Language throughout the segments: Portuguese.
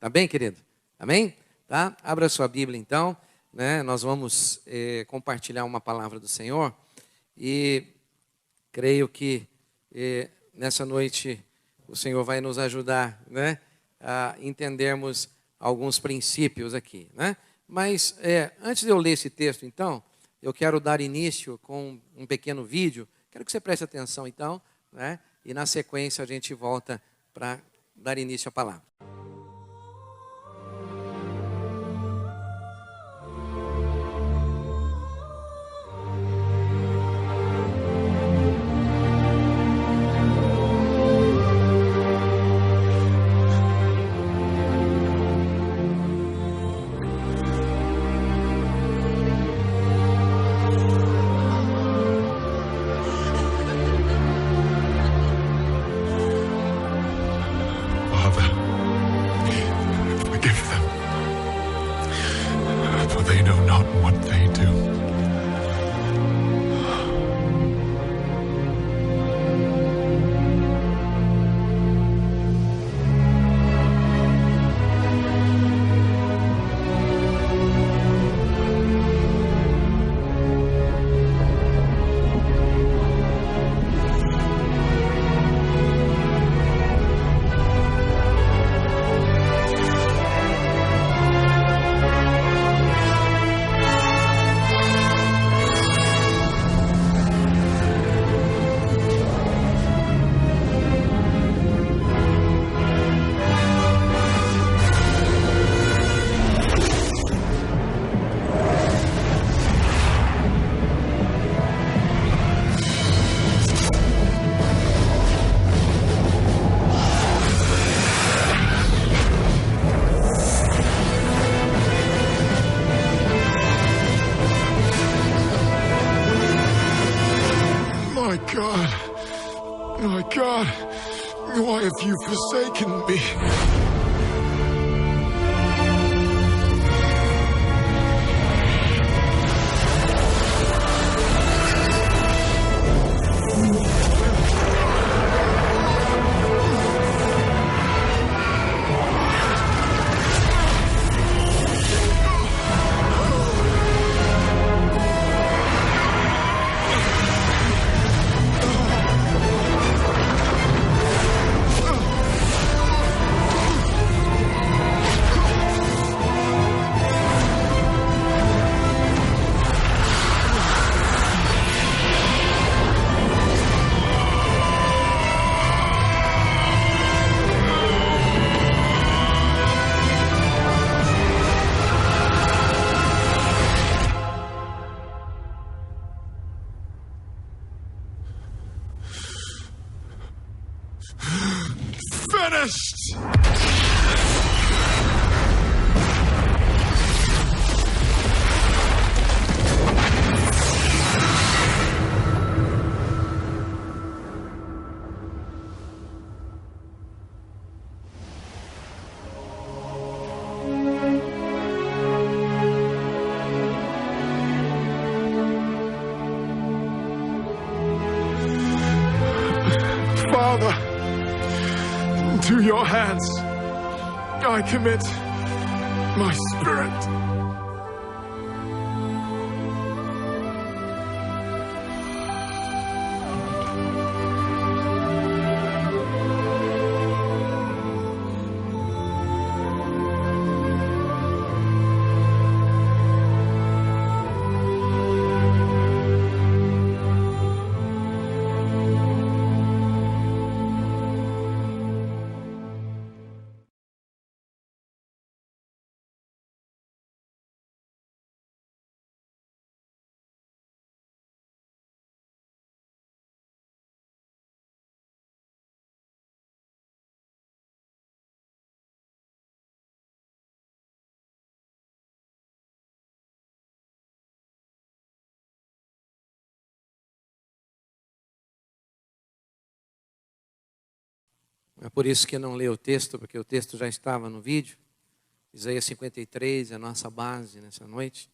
Amém, querido? Amém? Tá? Abra sua Bíblia então, né? Nós vamos compartilhar uma palavra do Senhor e creio que nessa noite o Senhor vai nos ajudar, né? A entendermos alguns princípios aqui, né? Mas antes de eu ler esse texto então, eu quero dar início com um pequeno vídeo. Quero que você preste atenção então, né? E na sequência a gente volta para dar início à palavra. My God, why have you forsaken me? Finished! Father, to your hands I commit my spirit. É por isso que não leio o texto, porque o texto já estava no vídeo. Isaías 53 é a nossa base nessa noite.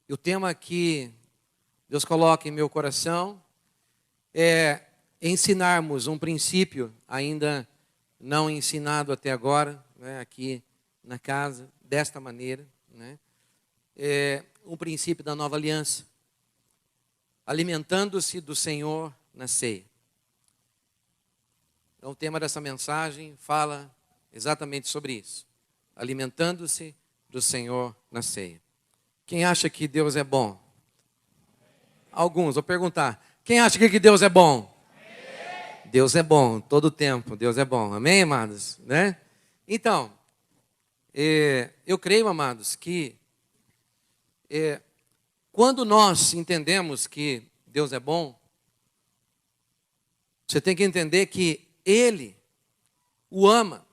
E o tema que Deus coloca em meu coração é ensinarmos um princípio ainda não ensinado até agora, né, aqui na casa, desta maneira, né? O princípio da nova aliança, alimentando-se do Senhor na ceia. Então, o tema dessa mensagem fala exatamente sobre isso, alimentando-se do Senhor na ceia. Quem acha que Deus é bom? Alguns, vou perguntar. Quem acha que Deus é bom? Deus é bom, todo o tempo, Deus é bom. Amém, amados? Né? Então, eu creio, amados, que quando nós entendemos que Deus é bom, você tem que entender que Ele o ama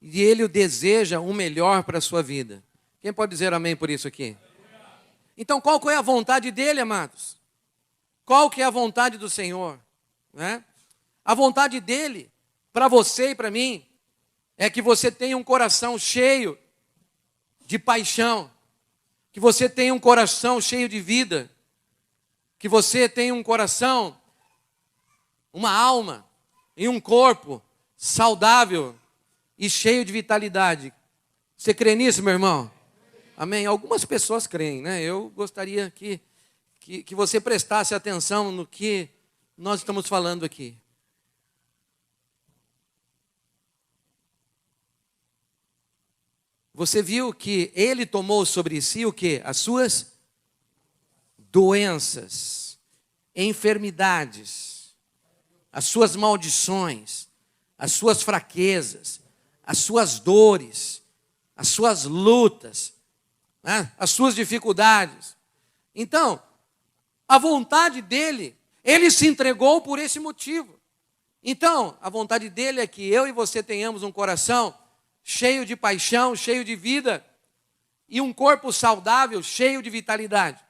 e Ele o deseja o melhor para a sua vida. Quem pode dizer amém por isso aqui? Então, qual que é a vontade dEle, amados? Qual que é a vontade do Senhor? Né? A vontade dEle, para você e para mim, é que você tenha um coração cheio de paixão, que você tenha um coração cheio de vida, que você tenha um coração, uma alma e um corpo saudável e cheio de vitalidade. Você crê nisso, meu irmão? Amém? Algumas pessoas creem, né? Eu gostaria que você prestasse atenção no que nós estamos falando aqui. Você viu que Ele tomou sobre si o quê? As suas doenças, enfermidades, as suas maldições, as suas fraquezas, as suas dores, as suas lutas, né? As suas dificuldades. Então, a vontade dEle, Ele se entregou por esse motivo. Então, a vontade dEle é que eu e você tenhamos um coração cheio de paixão, cheio de vida, e um corpo saudável, cheio de vitalidade.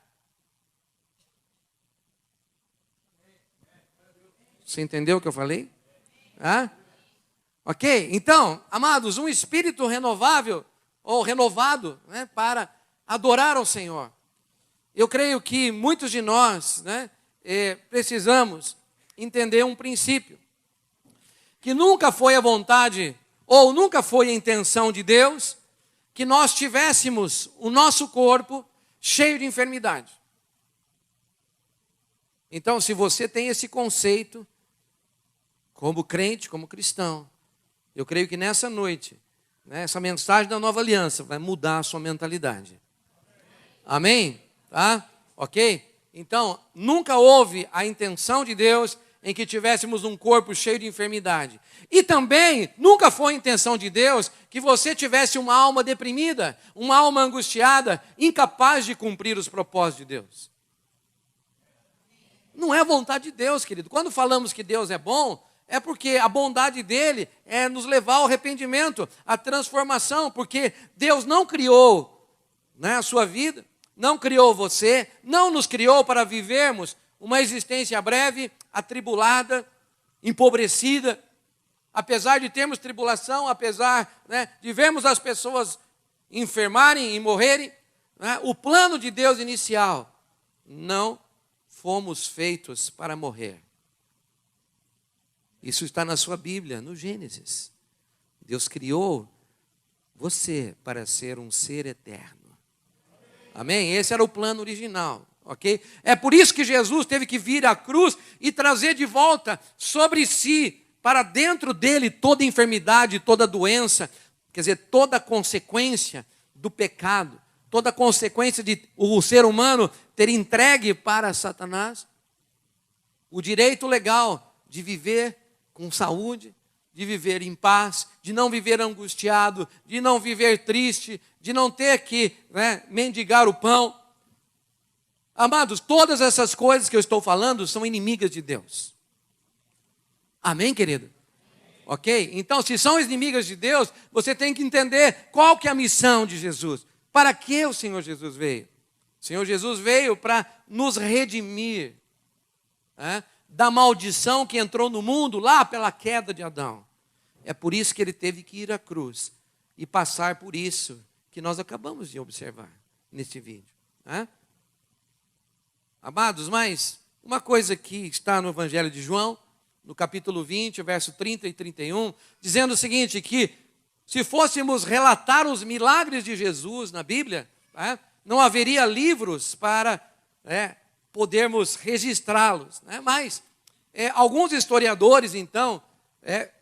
Você entendeu o que eu falei? Ok? Então, amados, um espírito renovável, ou renovado, né, para adorar ao Senhor. Eu creio que muitos de nós, né, precisamos entender um princípio, que nunca foi a vontade ou nunca foi a intenção de Deus que nós tivéssemos o nosso corpo cheio de enfermidade. Então, se você tem esse conceito, como crente, como cristão, eu creio que nessa noite, né, essa mensagem da nova aliança vai mudar a sua mentalidade. Amém? Tá? Ok? Então, nunca houve a intenção de Deus em que tivéssemos um corpo cheio de enfermidade. E também, nunca foi a intenção de Deus que você tivesse uma alma deprimida, uma alma angustiada, incapaz de cumprir os propósitos de Deus. Não é a vontade de Deus, querido. Quando falamos que Deus é bom, é porque a bondade dEle é nos levar ao arrependimento, à transformação, porque Deus não criou, né, a sua vida, não criou você, não nos criou para vivermos uma existência breve, atribulada, empobrecida. Apesar de termos tribulação, apesar, né, de vermos as pessoas enfermarem e morrerem, né, o plano de Deus inicial, não fomos feitos para morrer. Isso está na sua Bíblia, no Gênesis. Deus criou você para ser um ser eterno. Amém? Esse era o plano original. Ok? É por isso que Jesus teve que vir à cruz e trazer de volta sobre si, para dentro dele, toda enfermidade, toda doença, quer dizer, toda consequência do pecado, toda consequência de o ser humano ter entregue para Satanás o direito legal de viver com saúde, de viver em paz, de não viver angustiado, de não viver triste, de não ter que, né, mendigar o pão. Amados, todas essas coisas que eu estou falando são inimigas de Deus. Amém, querido? Ok? Então, se são inimigas de Deus, você tem que entender qual que é a missão de Jesus. Para que o Senhor Jesus veio? O Senhor Jesus veio para nos redimir, né, da maldição que entrou no mundo lá pela queda de Adão. É por isso que Ele teve que ir à cruz e passar por isso que nós acabamos de observar neste vídeo. Né? Amados, mas uma coisa que está no Evangelho de João, no capítulo 20, verso 30 e 31, dizendo o seguinte, que se fôssemos relatar os milagres de Jesus na Bíblia, não haveria livros para podermos registrá-los. Mas alguns historiadores, então,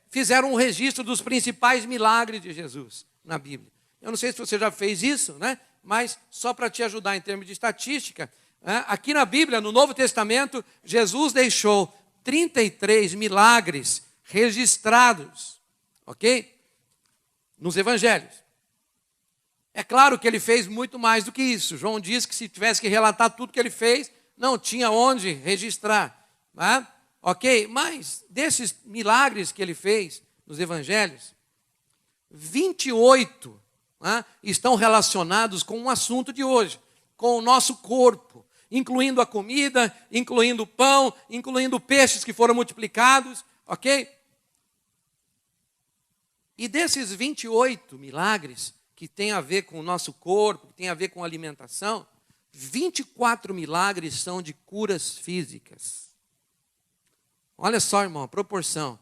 fizeram um registro dos principais milagres de Jesus na Bíblia. Eu não sei se você já fez isso, mas só para te ajudar em termos de estatística, aqui na Bíblia, no Novo Testamento, Jesus deixou 33 milagres registrados, ok? Nos evangelhos. É claro que ele fez muito mais do que isso. João diz que se tivesse que relatar tudo que ele fez, não tinha onde registrar. Ok? Mas desses milagres que ele fez nos evangelhos, 28 estão relacionados com um assunto de hoje, com o nosso corpo, incluindo a comida, incluindo o pão, incluindo peixes que foram multiplicados, ok? E desses 28 milagres que tem a ver com o nosso corpo, que tem a ver com a alimentação, 24 milagres são de curas físicas. Olha só, irmão, a proporção,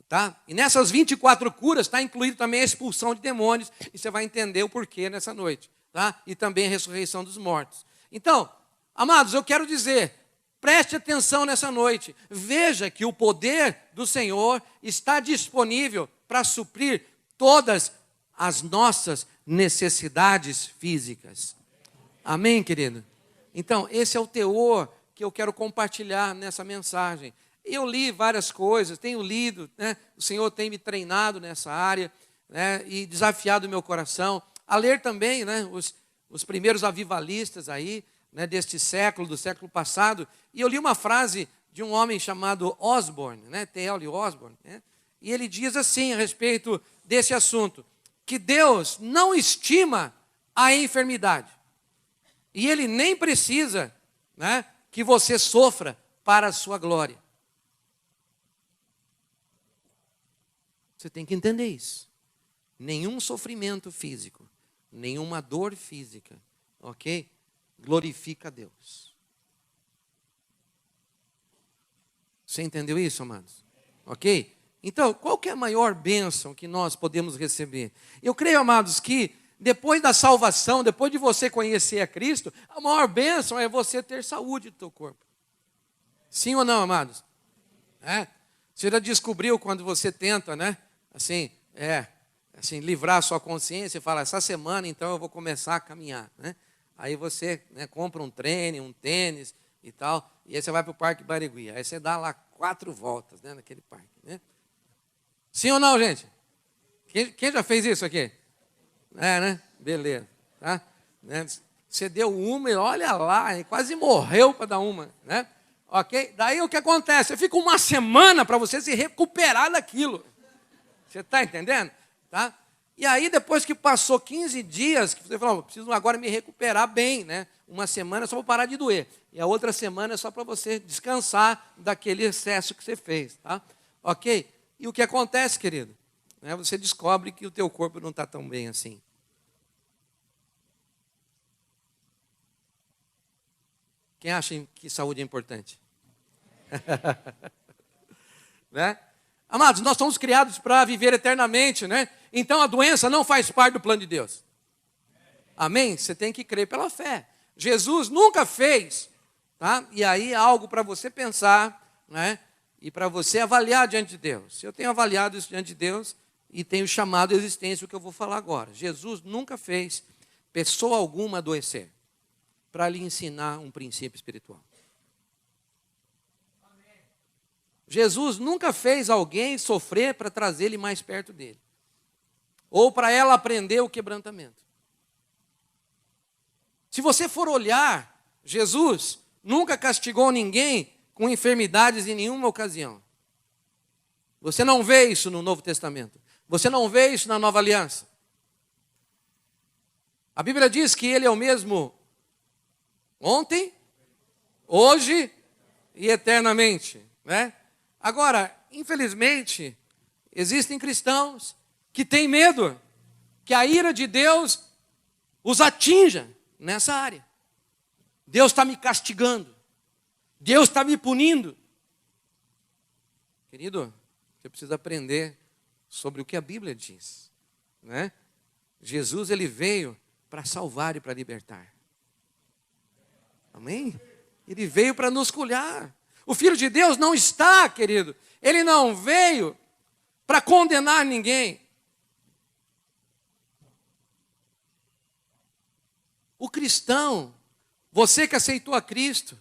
Tá? E nessas 24 curas está incluído também a expulsão de demônios, e você vai entender o porquê nessa noite, tá? E também a ressurreição dos mortos. Então, amados, eu quero dizer, preste atenção nessa noite, veja que o poder do Senhor está disponível para suprir todas as nossas necessidades físicas. Amém, querido? Então, esse é o teor que eu quero compartilhar nessa mensagem. Eu li várias coisas, tenho lido, o Senhor tem me treinado nessa área, e desafiado o meu coração a ler também, os primeiros avivalistas aí, deste século, do século passado. E eu li uma frase de um homem chamado Osborne, T.L. Osborne, e ele diz assim a respeito desse assunto, que Deus não estima a enfermidade, e Ele nem precisa que você sofra para a sua glória. Você tem que entender isso. Nenhum sofrimento físico, nenhuma dor física, ok? Glorifica a Deus. Você entendeu isso, amados? Ok? Então, qual que é a maior bênção que nós podemos receber? Eu creio, amados, que depois da salvação, depois de você conhecer a Cristo, a maior bênção é você ter saúde do teu corpo. Sim ou não, amados? Você já descobriu quando você tenta, assim, livrar a sua consciência e fala, essa semana então eu vou começar a caminhar, Aí você compra um treino, um tênis e tal, e aí você vai para o Parque Barigui, aí você dá lá 4 voltas, naquele parque, Sim ou não, gente? Quem já fez isso aqui? Beleza, tá? Você deu uma e olha lá, quase morreu para dar uma, Ok? Daí o que acontece? Você fica uma semana para você se recuperar daquilo. Você está entendendo? Tá? E aí, depois que passou 15 dias, que você falou, preciso agora me recuperar bem, Uma semana só para parar de doer. E a outra semana é só para você descansar daquele excesso que você fez, tá? Ok? E o que acontece, querido? Você descobre que o teu corpo não está tão bem assim. Quem acha que saúde é importante? Amados, nós somos criados para viver eternamente, Então a doença não faz parte do plano de Deus. Amém? Você tem que crer pela fé. Jesus nunca fez, tá? E aí é algo para você pensar, E para você avaliar diante de Deus. Eu tenho avaliado isso diante de Deus e tenho chamado a existência o que eu vou falar agora. Jesus nunca fez pessoa alguma adoecer para lhe ensinar um princípio espiritual. Jesus nunca fez alguém sofrer para trazer ele mais perto dele. Ou para ela aprender o quebrantamento. Se você for olhar, Jesus nunca castigou ninguém com enfermidades em nenhuma ocasião. Você não vê isso no Novo Testamento. Você não vê isso na Nova Aliança. A Bíblia diz que ele é o mesmo ontem, hoje e eternamente, Agora, infelizmente, existem cristãos que têm medo que a ira de Deus os atinja nessa área. Deus está me castigando. Deus está me punindo. Querido, você precisa aprender sobre o que a Bíblia diz, né? Jesus, ele veio para salvar e para libertar. Amém? Ele veio para nos curar. O Filho de Deus não está, querido, ele não veio para condenar ninguém. O cristão, você que aceitou a Cristo,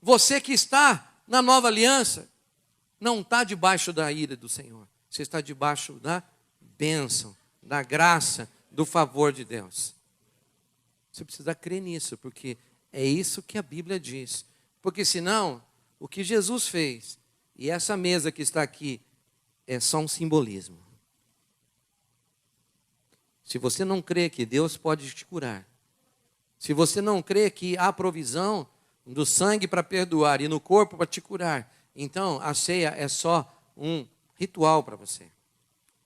você que está na nova aliança, não está debaixo da ira do Senhor. Você está debaixo da bênção, da graça, do favor de Deus. Você precisa crer nisso, porque é isso que a Bíblia diz. Porque senão, o que Jesus fez, e essa mesa que está aqui, é só um simbolismo. Se você não crê que Deus pode te curar, se você não crê que há provisão do sangue para perdoar e no corpo para te curar, então a ceia é só um ritual para você.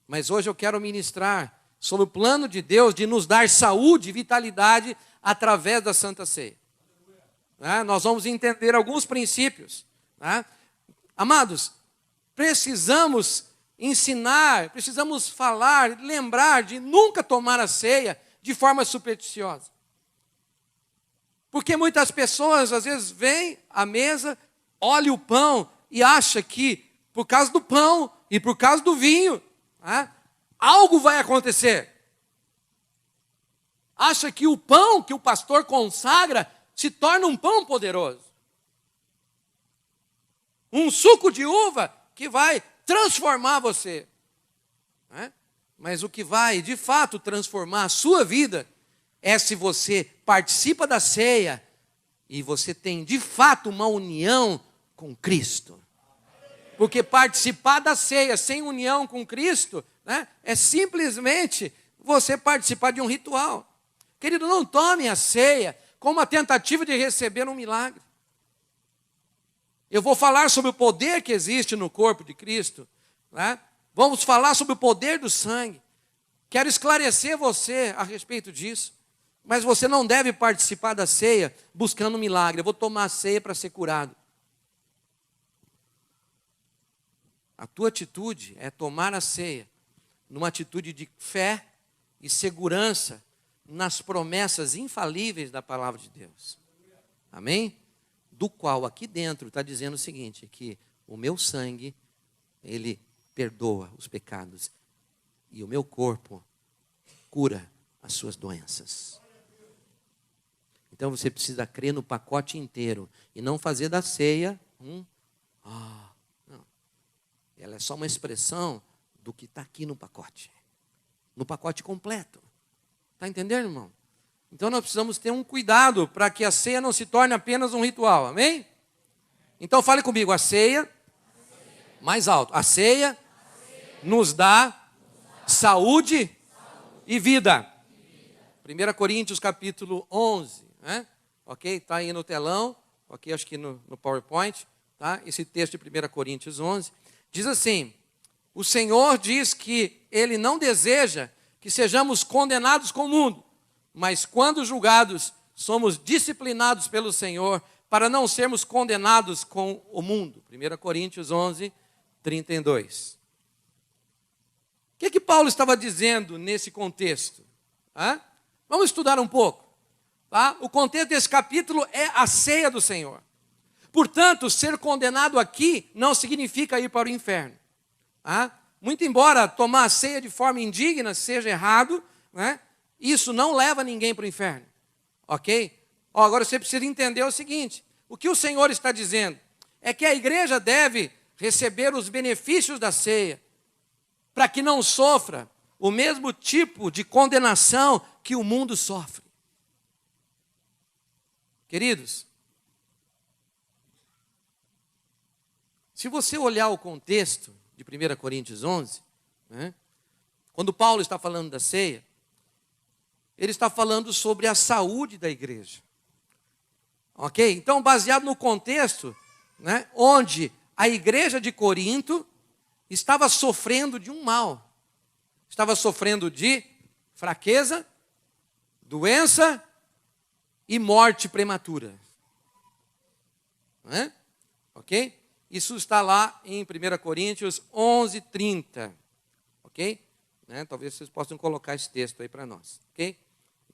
Mas hoje eu quero ministrar sobre o plano de Deus de nos dar saúde e vitalidade através da Santa Ceia. Nós vamos entender alguns princípios. Amados, precisamos ensinar, precisamos falar, lembrar de nunca tomar a ceia de forma supersticiosa. Porque muitas pessoas, às vezes, vêm à mesa, olham o pão e acham que, por causa do pão e por causa do vinho, algo vai acontecer. Acha que o pão que o pastor consagra se torna um pão poderoso. Um suco de uva que vai transformar você. Mas o que vai, de fato, transformar a sua vida é se você participa da ceia e você tem, de fato, uma união com Cristo. Porque participar da ceia sem união com Cristo, é simplesmente você participar de um ritual. Querido, não tome a ceia como uma tentativa de receber um milagre. Eu vou falar sobre o poder que existe no corpo de Cristo. Vamos falar sobre o poder do sangue. Quero esclarecer você a respeito disso. Mas você não deve participar da ceia buscando um milagre. Eu vou tomar a ceia para ser curado. A tua atitude é tomar a ceia numa atitude de fé e segurança nas promessas infalíveis da palavra de Deus. Amém? Do qual aqui dentro está dizendo o seguinte, que o meu sangue, ele perdoa os pecados e o meu corpo cura as suas doenças. Então você precisa crer no pacote inteiro e não fazer da ceia não. Ela é só uma expressão do que está aqui no pacote completo. Está entendendo, irmão? Então nós precisamos ter um cuidado para que a ceia não se torne apenas um ritual, amém? Então fale comigo, a ceia, mais alto, a ceia nos dá saúde e vida. 1 Coríntios capítulo 11, ok? Está aí no telão, ok? Acho que no PowerPoint, tá? Esse texto de 1 Coríntios 11, diz assim, o Senhor diz que Ele não deseja que sejamos condenados com o mundo, mas quando julgados, somos disciplinados pelo Senhor para não sermos condenados com o mundo. 1 Coríntios 11, 32. O que Paulo estava dizendo nesse contexto? Vamos estudar um pouco. Tá? O contexto desse capítulo é a ceia do Senhor. Portanto, ser condenado aqui não significa ir para o inferno. Muito embora tomar a ceia de forma indigna seja errado, isso não leva ninguém para o inferno. Ok? Agora você precisa entender o seguinte, o que o Senhor está dizendo é que a igreja deve receber os benefícios da ceia, para que não sofra o mesmo tipo de condenação que o mundo sofre. Queridos, se você olhar o contexto de 1 Coríntios 11, quando Paulo está falando da ceia, ele está falando sobre a saúde da igreja. Ok? Então, baseado no contexto, onde a igreja de Corinto estava sofrendo de um mal. Estava sofrendo de fraqueza, doença e morte prematura. Ok? Isso está lá em 1 Coríntios 11, 30. ok? Né? Talvez vocês possam colocar esse texto aí para nós, ok?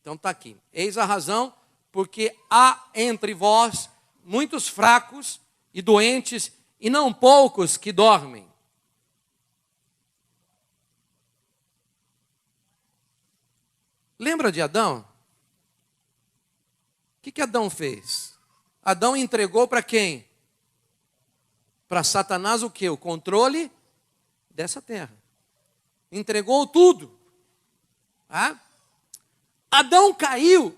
Então está aqui. Eis a razão, porque há entre vós muitos fracos e doentes, e não poucos que dormem. Lembra de Adão? O que Adão fez? Adão entregou para quem? Para Satanás o quê? O controle dessa terra. Entregou tudo. Ah? Adão caiu.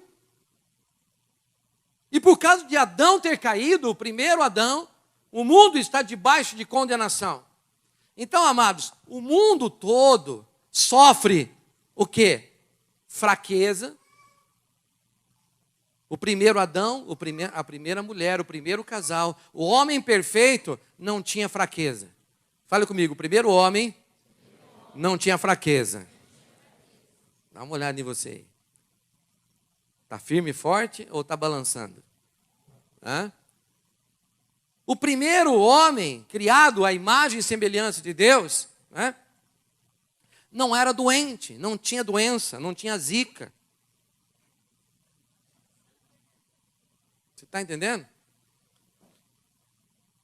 E por causa de Adão ter caído, o primeiro Adão, o mundo está debaixo de condenação. Então, amados, o mundo todo sofre o quê? Fraqueza. O primeiro Adão, a primeira mulher, o primeiro casal, o homem perfeito não tinha fraqueza. Fale comigo, o primeiro homem não tinha fraqueza. Dá uma olhada em você aí. Está firme e forte ou está balançando? Hã? O primeiro homem, criado à imagem e semelhança de Deus, né, não era doente, não tinha doença, não tinha zika. Você está entendendo?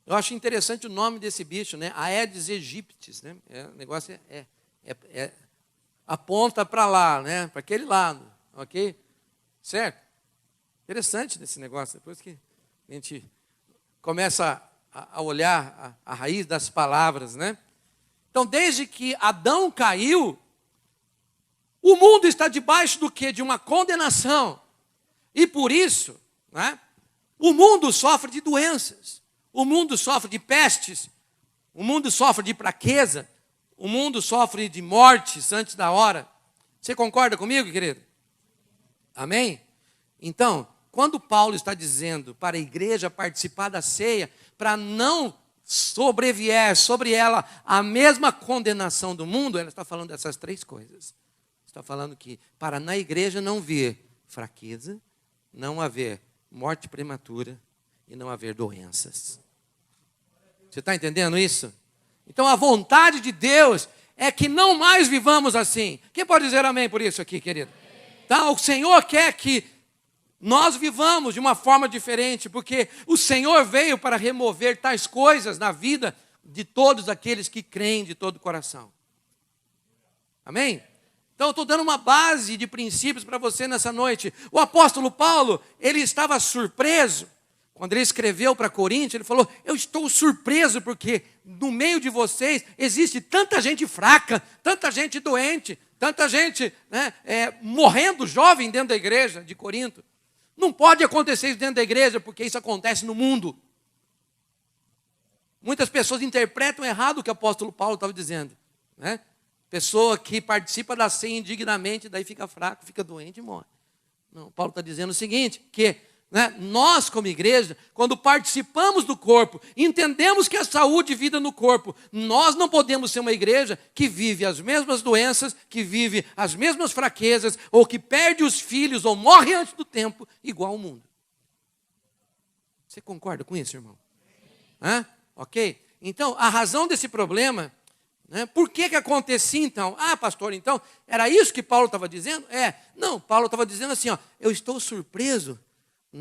Eu acho interessante o nome desse bicho, né? Aedes aegypti, né? O negócio aponta para lá, né? Para aquele lado, ok? Certo? Interessante esse negócio, depois que a gente começa a olhar a raiz das palavras, né? Então, desde que Adão caiu, o mundo está debaixo do quê? De uma condenação. E por isso, né, o mundo sofre de doenças, o mundo sofre de pestes, o mundo sofre de fraqueza, o mundo sofre de mortes antes da hora. Você concorda comigo, querido? Amém? Então, quando Paulo está dizendo para a igreja participar da ceia, para não sobrevier sobre ela a mesma condenação do mundo, ela está falando dessas três coisas. Está falando que para na igreja não vir fraqueza, não haver morte prematura e não haver doenças. Você está entendendo isso? Então a vontade de Deus é que não mais vivamos assim. Quem pode dizer amém por isso aqui, querido? Tá? O Senhor quer que nós vivamos de uma forma diferente, porque o Senhor veio para remover tais coisas na vida de todos aqueles que creem de todo o coração. Amém? Então eu estou dando uma base de princípios para você nessa noite. O apóstolo Paulo, ele estava surpreso. Quando ele escreveu para Coríntios, ele falou, eu estou surpreso porque no meio de vocês existe tanta gente fraca, tanta gente doente, tanta gente, né, morrendo jovem dentro da igreja de Corinto. Não pode acontecer isso dentro da igreja, porque isso acontece no mundo. Muitas pessoas interpretam errado o que o apóstolo Paulo estava dizendo, né? Pessoa que participa da ceia indignamente, daí fica fraco, fica doente e morre. Não, Paulo está dizendo o seguinte, que, né, nós como igreja, quando participamos do corpo, entendemos que a saúde e vida no corpo, nós não podemos ser uma igreja que vive as mesmas doenças, que vive as mesmas fraquezas, ou que perde os filhos, ou morre antes do tempo, igual ao mundo. Você concorda com isso, irmão? Hã? Ok? Então, a razão desse problema, né, por que acontecia então? Ah, pastor, então, era isso que Paulo estava dizendo? Não, Paulo estava dizendo assim, ó, eu estou surpreso,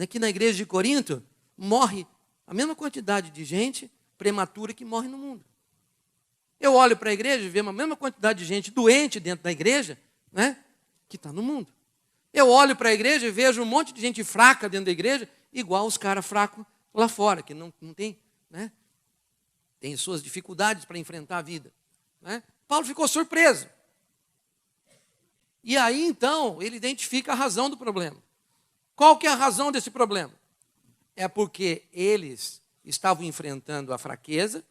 que na igreja de Corinto morre a mesma quantidade de gente prematura que morre no mundo. Eu olho para a igreja e vejo a mesma quantidade de gente doente dentro da igreja, né, que está no mundo. Eu olho para a igreja e vejo um monte de gente fraca dentro da igreja, igual os caras fracos lá fora, que não tem, né, tem suas dificuldades para enfrentar a vida. Né? Paulo ficou surpreso. E aí, então, ele identifica a razão do problema. Qual que é a razão desse problema? É porque eles estavam enfrentando a fraqueza,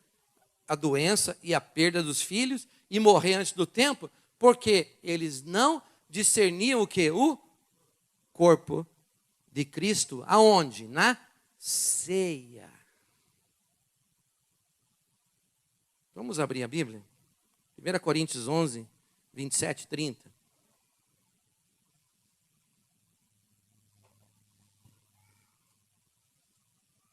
a doença e a perda dos filhos e morrer antes do tempo, porque eles não discerniam o quê? O corpo de Cristo. Aonde? Na ceia. Vamos abrir a Bíblia? 1 Coríntios 11, 27 e 30.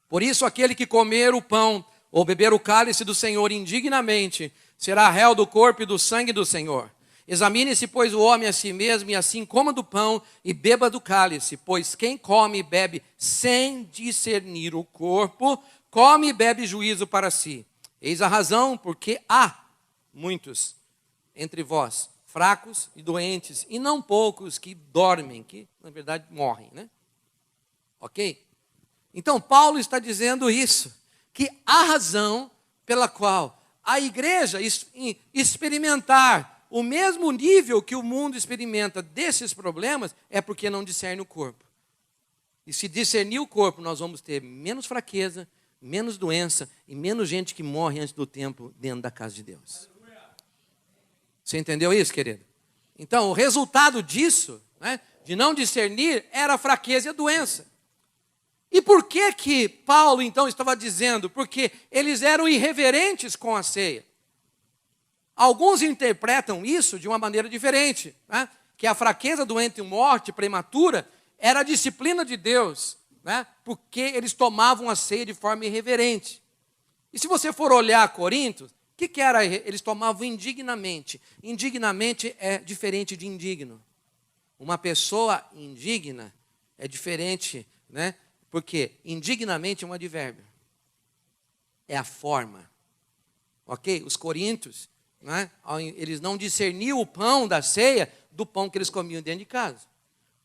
Por isso, aquele que comer o pão ou beber o cálice do Senhor indignamente, será réu do corpo e do sangue do Senhor. Examine-se, pois, o homem a si mesmo, e assim coma do pão e beba do cálice, pois quem come e bebe sem discernir o corpo, come e bebe juízo para si. Eis a razão porque há muitos entre vós, fracos e doentes, e não poucos que dormem, que na verdade morrem, né? Ok? Então Paulo está dizendo isso, que a razão pela qual a igreja experimentar o mesmo nível que o mundo experimenta desses problemas é porque não discerne o corpo. E se discernir o corpo, nós vamos ter menos fraqueza, menos doença e menos gente que morre antes do tempo dentro da casa de Deus. Você entendeu isso, querido? Então, o resultado disso, né, de não discernir, era a fraqueza e a doença. E por que Paulo, então, estava dizendo? Porque eles eram irreverentes com a ceia. Alguns interpretam isso de uma maneira diferente, né? Que a fraqueza, doente e morte prematura era a disciplina de Deus, né? Porque eles tomavam a ceia de forma irreverente. E se você for olhar Corinto, o que era? Eles tomavam indignamente. Indignamente é diferente de indigno. Uma pessoa indigna é diferente, né? Porque indignamente é um advérbio. É a forma. Ok? Os coríntios, né? Eles não discerniam o pão da ceia do pão que eles comiam dentro de casa.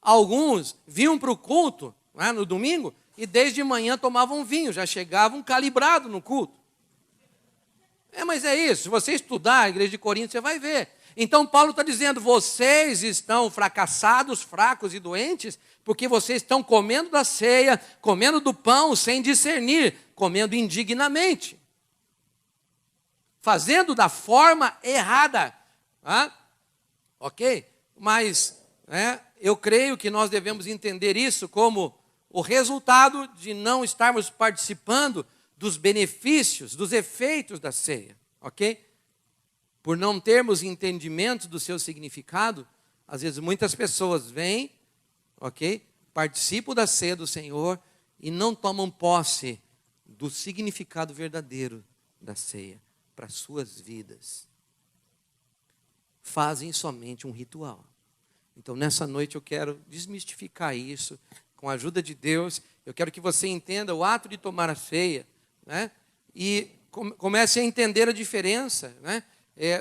Alguns vinham para o culto, né, no domingo, e desde manhã tomavam vinho, já chegavam calibrados no culto. Mas é isso, se você estudar a igreja de Corinto, você vai ver. Então Paulo está dizendo, vocês estão fracassados, fracos e doentes, porque vocês estão comendo da ceia, comendo do pão sem discernir, comendo indignamente. Fazendo da forma errada. Ok? Mas eu creio que nós devemos entender isso como o resultado de não estarmos participando dos benefícios, dos efeitos da ceia, ok? Por não termos entendimento do seu significado, às vezes muitas pessoas vêm, ok? Participam da ceia do Senhor e não tomam posse do significado verdadeiro da ceia para suas vidas. Fazem somente um ritual. Então, nessa noite eu quero desmistificar isso, com a ajuda de Deus. Eu quero que você entenda o ato de tomar a ceia, né? E comece a entender a diferença, né,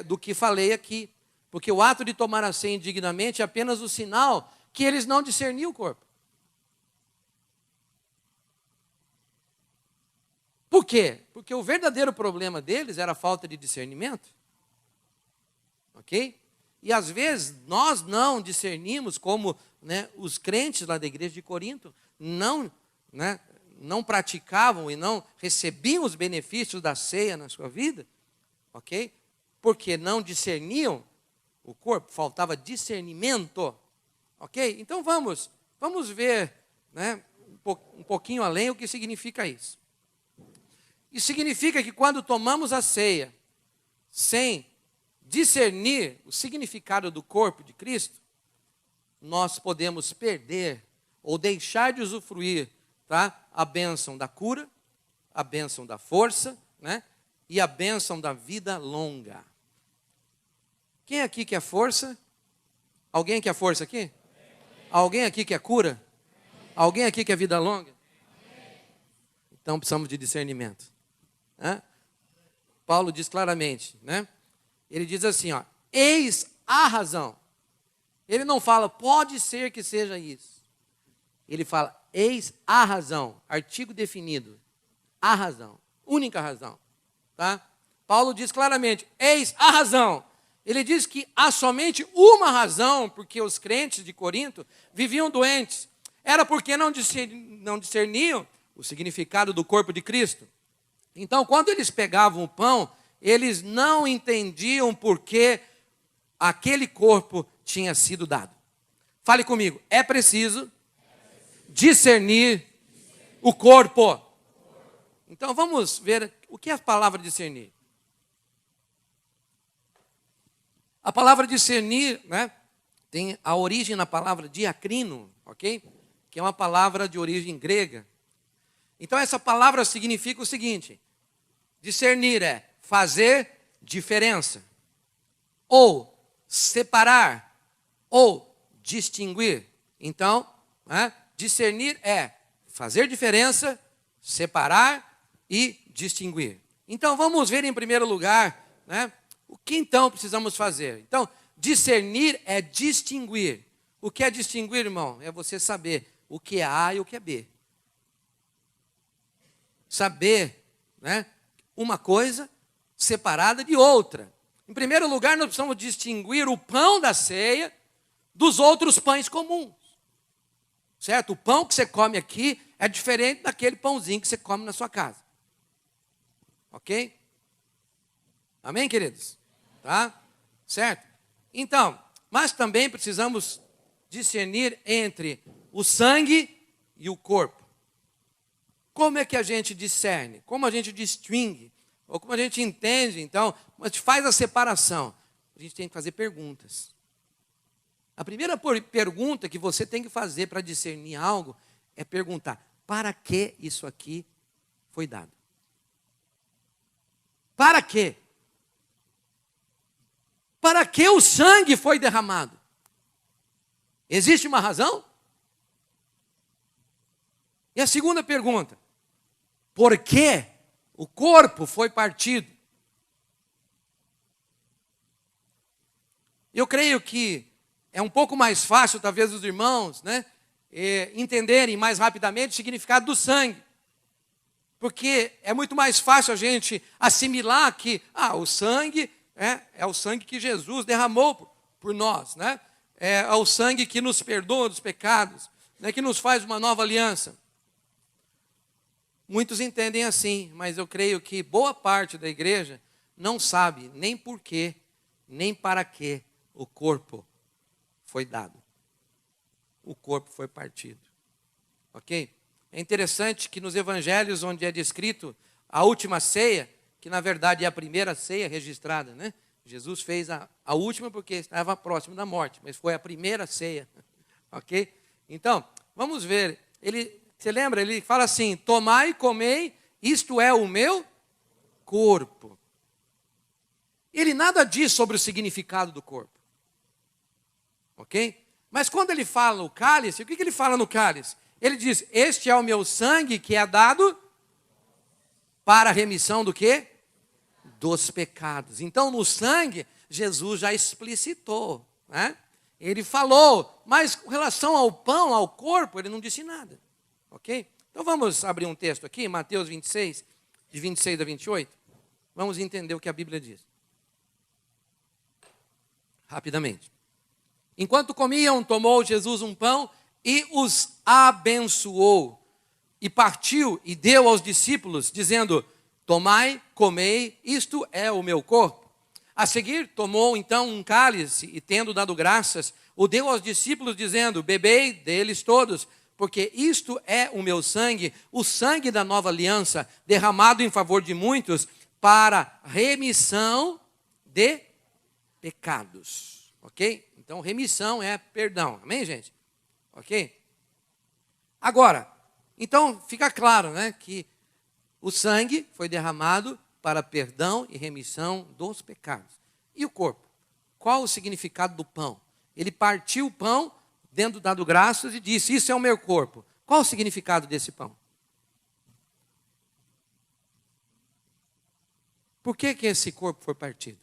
do que falei aqui. Porque o ato de tomar a ceia indignamente é apenas o sinal que eles não discerniam o corpo. Por quê? Porque o verdadeiro problema deles era a falta de discernimento. Ok? E às vezes nós não discernimos, como, né, os crentes lá da igreja de Corinto não praticavam e não recebiam os benefícios da ceia na sua vida, ok? Porque não discerniam o corpo, faltava discernimento, ok? Então vamos ver, né, um pouquinho além o que significa isso. Isso significa que quando tomamos a ceia sem discernir o significado do corpo de Cristo, nós podemos perder ou deixar de usufruir, tá, a bênção da cura, a bênção da força, né, e a bênção da vida longa. Quem aqui quer força? Alguém quer força aqui? Alguém aqui quer cura? Alguém aqui quer vida longa? Então precisamos de discernimento. Paulo diz claramente, né? Ele diz assim, ó, eis a razão. Ele não fala, pode ser que seja isso. Ele fala, eis a razão, artigo definido, a razão, única razão. Tá? Paulo diz claramente, eis a razão. Ele diz que há somente uma razão porque os crentes de Corinto viviam doentes. Era porque não discerniam o significado do corpo de Cristo. Então, quando eles pegavam o pão, eles não entendiam por que aquele corpo tinha sido dado. Fale comigo, é preciso discernir o corpo. Então vamos ver o que é a palavra discernir. A palavra discernir, né, tem a origem na palavra diacrino, ok? Que é uma palavra de origem grega. Então essa palavra significa o seguinte: Discernir é fazer diferença, ou separar, ou distinguir. Então, discernir é fazer diferença, separar e distinguir. Então, vamos ver em primeiro lugar, o que então precisamos fazer. Então, discernir é distinguir. O que é distinguir, irmão? É você saber o que é A e o que é B. Saber, uma coisa separada de outra. Em primeiro lugar, nós precisamos distinguir o pão da ceia dos outros pães comuns. Certo? O pão que você come aqui é diferente daquele pãozinho que você come na sua casa. Ok? Amém, queridos? Tá? Certo? Então, mas também precisamos discernir entre o sangue e o corpo. Como é que a gente discerne? Como a gente distingue? Ou como a gente entende, então, a gente faz a separação? A gente tem que fazer perguntas. A primeira pergunta que você tem que fazer para discernir algo é perguntar: para que isso aqui foi dado? Para quê? Para que o sangue foi derramado? Existe uma razão? E a segunda pergunta: por que o corpo foi partido? Eu creio que é um pouco mais fácil, talvez, os irmãos, entenderem mais rapidamente o significado do sangue. Porque é muito mais fácil a gente assimilar que, o sangue é o sangue que Jesus derramou por nós, É o sangue que nos perdoa dos pecados, que nos faz uma nova aliança. Muitos entendem assim, mas eu creio que boa parte da igreja não sabe nem por quê, nem para que o corpo foi dado. O corpo foi partido. Ok? É interessante que nos evangelhos onde é descrito a última ceia, que na verdade é a primeira ceia registrada, Jesus fez a última porque estava próximo da morte, mas foi a primeira ceia. Ok? Então, vamos ver. Você lembra? Ele fala assim: tomai e comei, isto é o meu corpo. Ele nada diz sobre o significado do corpo. Ok? Mas quando ele fala no cálice, o que ele fala no cálice? Ele diz: este é o meu sangue que é dado para a remissão do quê? Dos pecados. Então, no sangue, Jesus já explicitou. Ele falou, mas com relação ao pão, ao corpo, ele não disse nada. Ok? Então, vamos abrir um texto aqui, Mateus 26, de 26 a 28. Vamos entender o que a Bíblia diz. Rapidamente. Enquanto comiam, tomou Jesus um pão e os abençoou. E partiu e deu aos discípulos, dizendo: tomai, comei, isto é o meu corpo. A seguir, tomou então um cálice e, tendo dado graças, o deu aos discípulos, dizendo: bebei deles todos, porque isto é o meu sangue, o sangue da nova aliança, derramado em favor de muitos, para remissão de pecados. Ok? Então, remissão é perdão. Amém, gente? Ok? Agora, então fica claro, que o sangue foi derramado para perdão e remissão dos pecados. E o corpo? Qual o significado do pão? Ele partiu o pão, dado graças, e disse: isso é o meu corpo. Qual o significado desse pão? Por que esse corpo foi partido?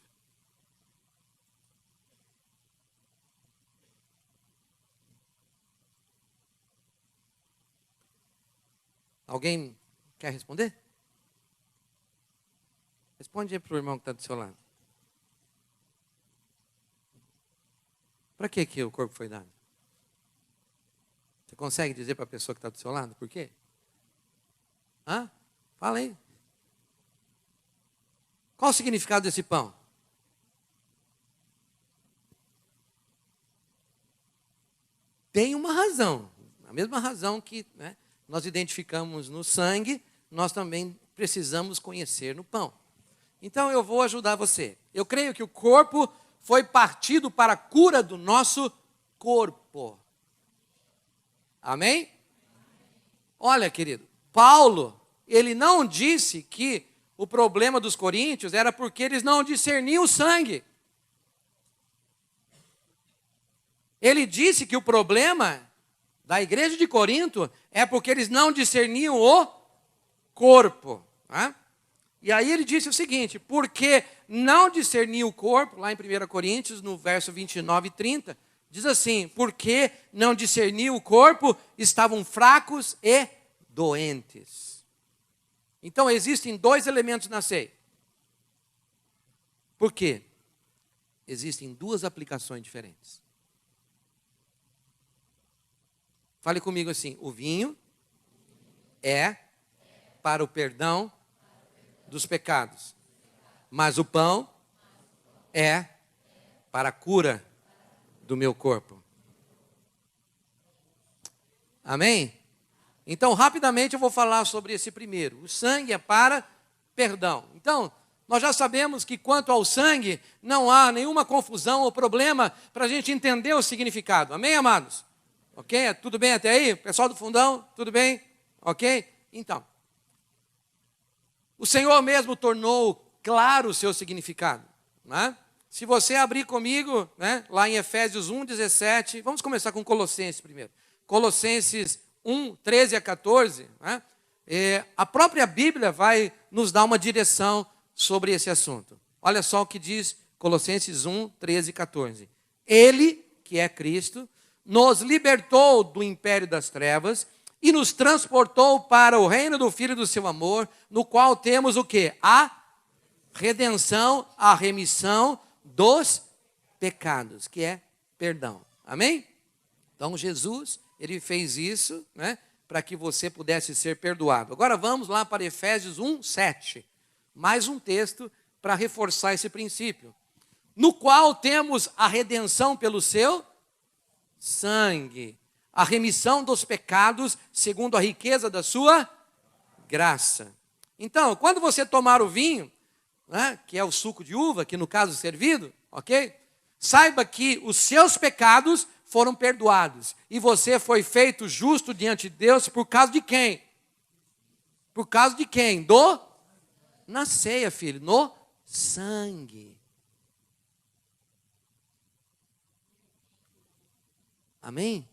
Alguém quer responder? Responde aí para o irmão que está do seu lado. Para que o corpo foi dado? Você consegue dizer para a pessoa que está do seu lado por quê? Fala aí. Qual o significado desse pão? Tem uma razão. A mesma razão que nós identificamos no sangue, nós também precisamos conhecer no pão. Então eu vou ajudar você. Eu creio que o corpo foi partido para a cura do nosso corpo. Amém? Olha, querido, Paulo, ele não disse que o problema dos coríntios era porque eles não discerniam o sangue. Ele disse que o problema da igreja de Corinto é porque eles não discerniam o corpo. Tá? E aí ele disse o seguinte, porque não discerniam o corpo, lá em 1 Coríntios, no verso 29 e 30, diz assim, porque não discerniam o corpo, estavam fracos e doentes. Então existem dois elementos na ceia. Por quê? Existem duas aplicações diferentes. Fale comigo assim, o vinho é para o perdão dos pecados, mas o pão é para a cura do meu corpo. Amém? Então, rapidamente eu vou falar sobre esse primeiro. O sangue é para perdão. Então, nós já sabemos que quanto ao sangue, não há nenhuma confusão ou problema para a gente entender o significado. Amém, amados? Ok? Tudo bem até aí? Pessoal do fundão, tudo bem? Ok? Então, o Senhor mesmo tornou claro o seu significado. Né? Se você abrir comigo, né, lá em Efésios 1:17, vamos começar com Colossenses primeiro. Colossenses 1, 13 a 14, né? A própria Bíblia vai nos dar uma direção sobre esse assunto. Olha só o que diz Colossenses 1, 13 e 14. Ele, que é Cristo, nos libertou do império das trevas e nos transportou para o reino do Filho do seu amor, no qual temos o quê? A redenção, a remissão dos pecados, que é perdão. Amém? Então Jesus, ele fez isso, né, para que você pudesse ser perdoado. Agora vamos lá para Efésios 1, 7. Mais um texto para reforçar esse princípio. No qual temos a redenção pelo seu sangue, a remissão dos pecados segundo a riqueza da sua graça. Então, quando você tomar o vinho, né, que é o suco de uva, que no caso servido, ok? Saiba que os seus pecados foram perdoados e você foi feito justo diante de Deus por causa de quem? Por causa de quem? Na ceia, filho, no sangue. Amém?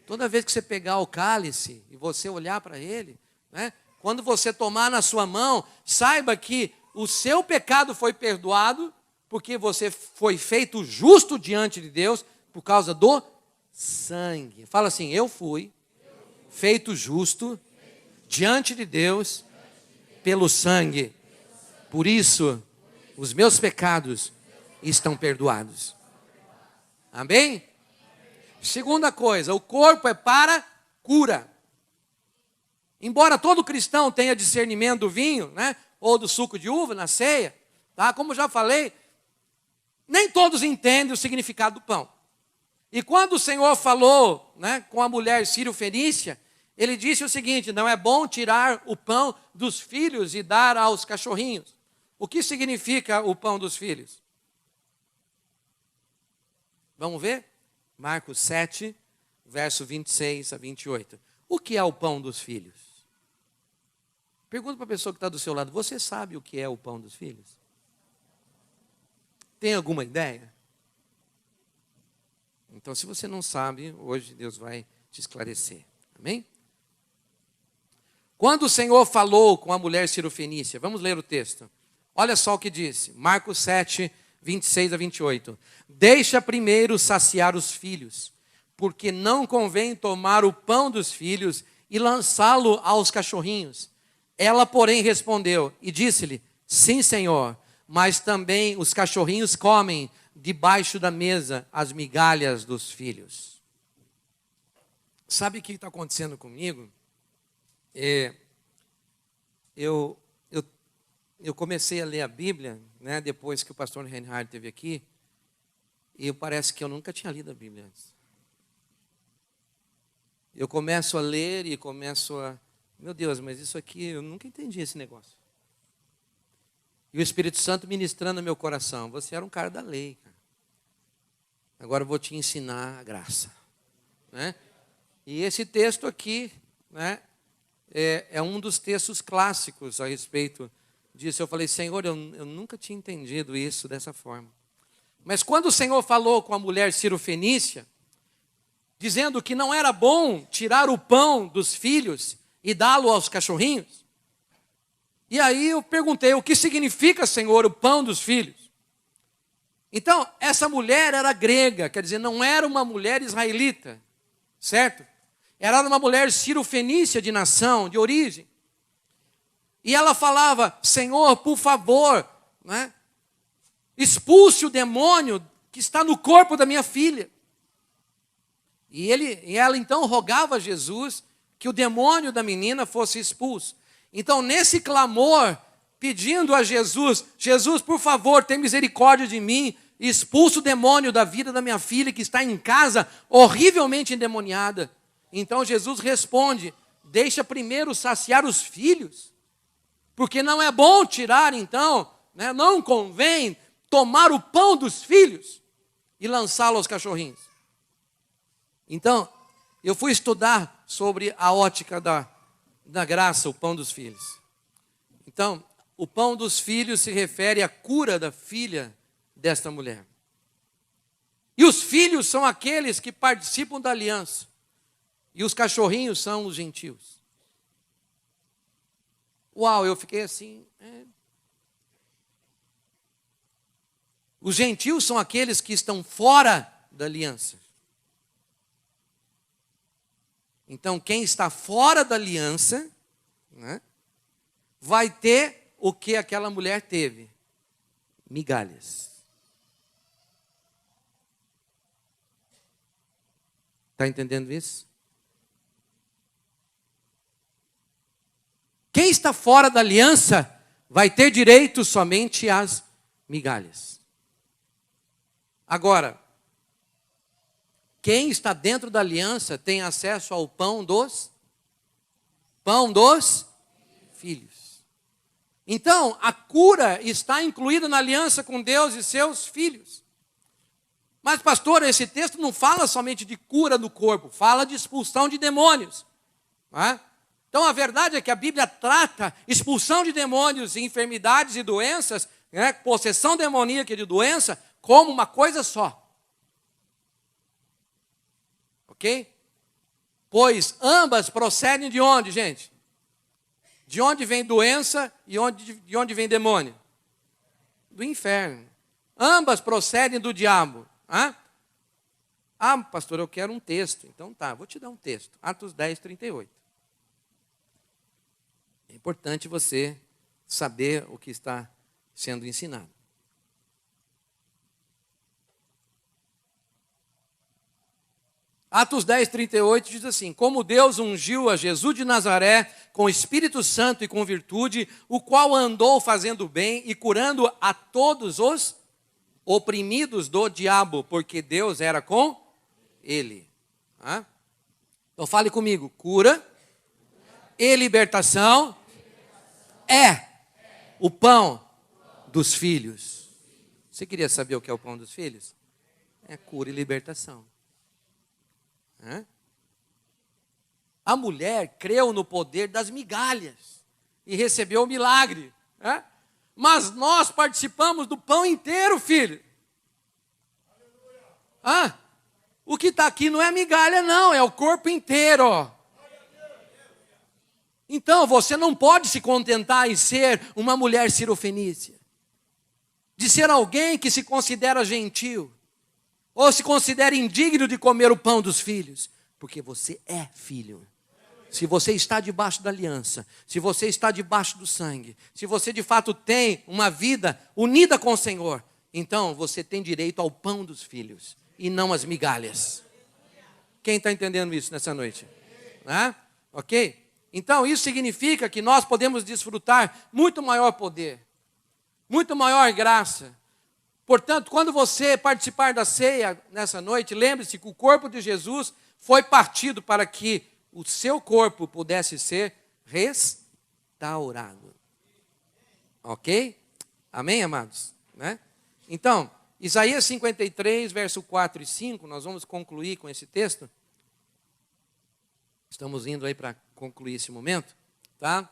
Toda vez que você pegar o cálice e você olhar para ele, né, quando você tomar na sua mão, saiba que o seu pecado foi perdoado, porque você foi feito justo diante de Deus por causa do sangue. Fala assim, eu fui feito justo diante de Deus pelo sangue. Por isso, os meus pecados estão perdoados. Amém? Segunda coisa, o corpo é para cura. Embora todo cristão tenha discernimento do vinho, né, ou do suco de uva na ceia, tá? Como já falei, nem todos entendem o significado do pão. E quando o Senhor falou, né, com a mulher sírio-fenícia, ele disse o seguinte, não é bom tirar o pão dos filhos e dar aos cachorrinhos. O que significa o pão dos filhos? Vamos ver? Marcos 7, verso 26 a 28. O que é o pão dos filhos? Pergunta para a pessoa que está do seu lado, você sabe o que é o pão dos filhos? Tem alguma ideia? Então, se você não sabe, hoje Deus vai te esclarecer. Amém? Quando o Senhor falou com a mulher cirofenícia, vamos ler o texto. Olha só o que disse, Marcos 7, 26 a 28. Deixa primeiro saciar os filhos, porque não convém tomar o pão dos filhos e lançá-lo aos cachorrinhos. Ela, porém, respondeu e disse-lhe, sim, Senhor, mas também os cachorrinhos comem debaixo da mesa as migalhas dos filhos. Sabe o que está acontecendo comigo? Eu comecei a ler a Bíblia, né, depois que o pastor Reinhard esteve aqui, e parece que eu nunca tinha lido a Bíblia antes. Eu começo a ler e começo a... Meu Deus, mas isso aqui, eu nunca entendi esse negócio. E o Espírito Santo ministrando no meu coração. Você era um cara da lei, cara. Agora eu vou te ensinar a graça. Né? E esse texto aqui, né, é um dos textos clássicos a respeito disso, eu falei, Senhor, eu nunca tinha entendido isso dessa forma. Mas quando o Senhor falou com a mulher cirofenícia, dizendo que não era bom tirar o pão dos filhos e dá-lo aos cachorrinhos, e aí eu perguntei, o que significa, Senhor, o pão dos filhos? Então, essa mulher era grega, quer dizer, não era uma mulher israelita, certo? Era uma mulher cirofenícia de nação, de origem. E ela falava, Senhor, por favor, né, expulse o demônio que está no corpo da minha filha. E ela então rogava a Jesus que o demônio da menina fosse expulso. Então, nesse clamor, pedindo a Jesus, Jesus, por favor, tem misericórdia de mim, expulsa o demônio da vida da minha filha que está em casa, horrivelmente endemoniada. Então Jesus responde, deixa primeiro saciar os filhos, porque não é bom tirar então, né, não convém tomar o pão dos filhos e lançá-lo aos cachorrinhos. Então, eu fui estudar sobre a ótica da graça, o pão dos filhos. Então, o pão dos filhos se refere à cura da filha desta mulher. E os filhos são aqueles que participam da aliança. E os cachorrinhos são os gentios. Uau, eu fiquei assim. Os gentios são aqueles que estão fora da aliança. Então, quem está fora da aliança, né, vai ter o que aquela mulher teve: migalhas. Está entendendo isso? Quem está fora da aliança vai ter direito somente às migalhas. Agora, quem está dentro da aliança tem acesso ao pão dos filhos. Então, a cura está incluída na aliança com Deus e seus filhos. Mas, pastor, esse texto não fala somente de cura do corpo, fala de expulsão de demônios. Não é? Então, a verdade é que a Bíblia trata expulsão de demônios, enfermidades e doenças, né, possessão demoníaca de doença, como uma coisa só. Ok? Pois ambas procedem de onde, gente? De onde vem doença e de onde vem demônio? Do inferno. Ambas procedem do diabo. Ah, pastor, eu quero um texto. Então tá, vou te dar um texto. Atos 10, 38. É importante você saber o que está sendo ensinado. Atos 10, 38 diz assim: como Deus ungiu a Jesus de Nazaré com o Espírito Santo e com virtude, o qual andou fazendo bem e curando a todos os oprimidos do diabo, porque Deus era com ele. Então fale comigo: cura e libertação é o pão dos filhos. Você queria saber o que é o pão dos filhos? É cura e libertação. A mulher creu no poder das migalhas e recebeu o milagre. Mas nós participamos do pão inteiro, filho. O que está aqui não é migalha, não, é o corpo inteiro. Então você não pode se contentar em ser uma mulher cirofenícia, de ser alguém que se considera gentil, ou se considera indigno de comer o pão dos filhos, porque você é filho. Se você está debaixo da aliança, se você está debaixo do sangue, se você de fato tem uma vida unida com o Senhor, então você tem direito ao pão dos filhos e não às migalhas. Quem está entendendo isso nessa noite? Ok? Então isso significa que nós podemos desfrutar muito maior poder, muito maior graça. Portanto, quando você participar da ceia nessa noite, lembre-se que o corpo de Jesus foi partido para que o seu corpo pudesse ser restaurado. Ok? Amém, amados? Então, Isaías 53, verso 4 e 5, nós vamos concluir com esse texto. Estamos indo aí para concluir esse momento, tá?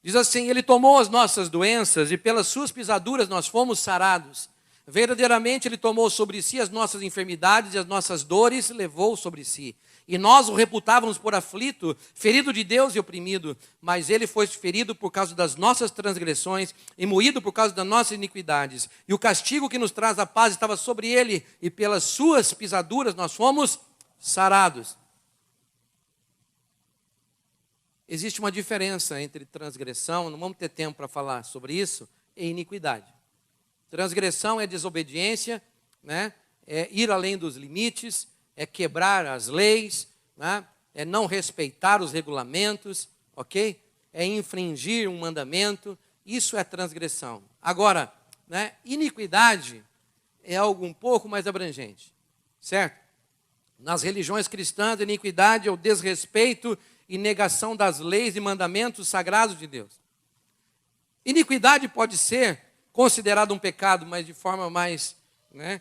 Diz assim: Ele tomou as nossas doenças e pelas suas pisaduras nós fomos sarados. Verdadeiramente Ele tomou sobre si as nossas enfermidades e as nossas dores levou sobre si. E nós o reputávamos por aflito, ferido de Deus e oprimido. Mas Ele foi ferido por causa das nossas transgressões e moído por causa das nossas iniquidades. E o castigo que nos traz a paz estava sobre Ele, e pelas suas pisaduras nós fomos sarados. Existe uma diferença entre transgressão, não vamos ter tempo para falar sobre isso, e iniquidade. Transgressão é desobediência, né? É ir além dos limites, é quebrar as leis, né? É não respeitar os regulamentos, ok? É infringir um mandamento, isso é transgressão. Agora, né, iniquidade é algo um pouco mais abrangente, certo? Nas religiões cristãs, a iniquidade é o desrespeito e negação das leis e mandamentos sagrados de Deus. Iniquidade pode ser considerado um pecado, mas de forma mais, né,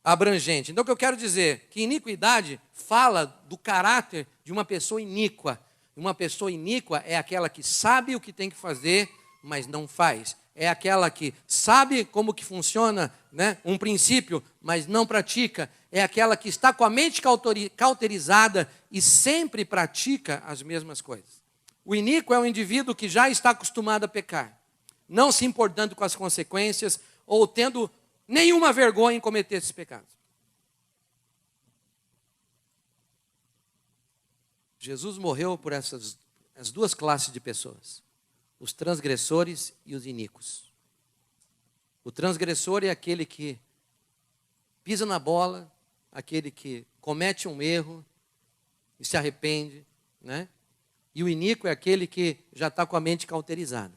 abrangente. Então o que eu quero dizer? Que iniquidade fala do caráter de uma pessoa iníqua. Uma pessoa iníqua é aquela que sabe o que tem que fazer, mas não faz. É aquela que sabe como que funciona, né, um princípio, mas não pratica. É aquela que está com a mente cauterizada e sempre pratica as mesmas coisas. O iníquo é um indivíduo que já está acostumado a pecar, não se importando com as consequências ou tendo nenhuma vergonha em cometer esses pecados. Jesus morreu por as duas classes de pessoas: os transgressores e os iníquos. O transgressor é aquele que pisa na bola, aquele que comete um erro e se arrepende, né? E o iníquo é aquele que já está com a mente cauterizada.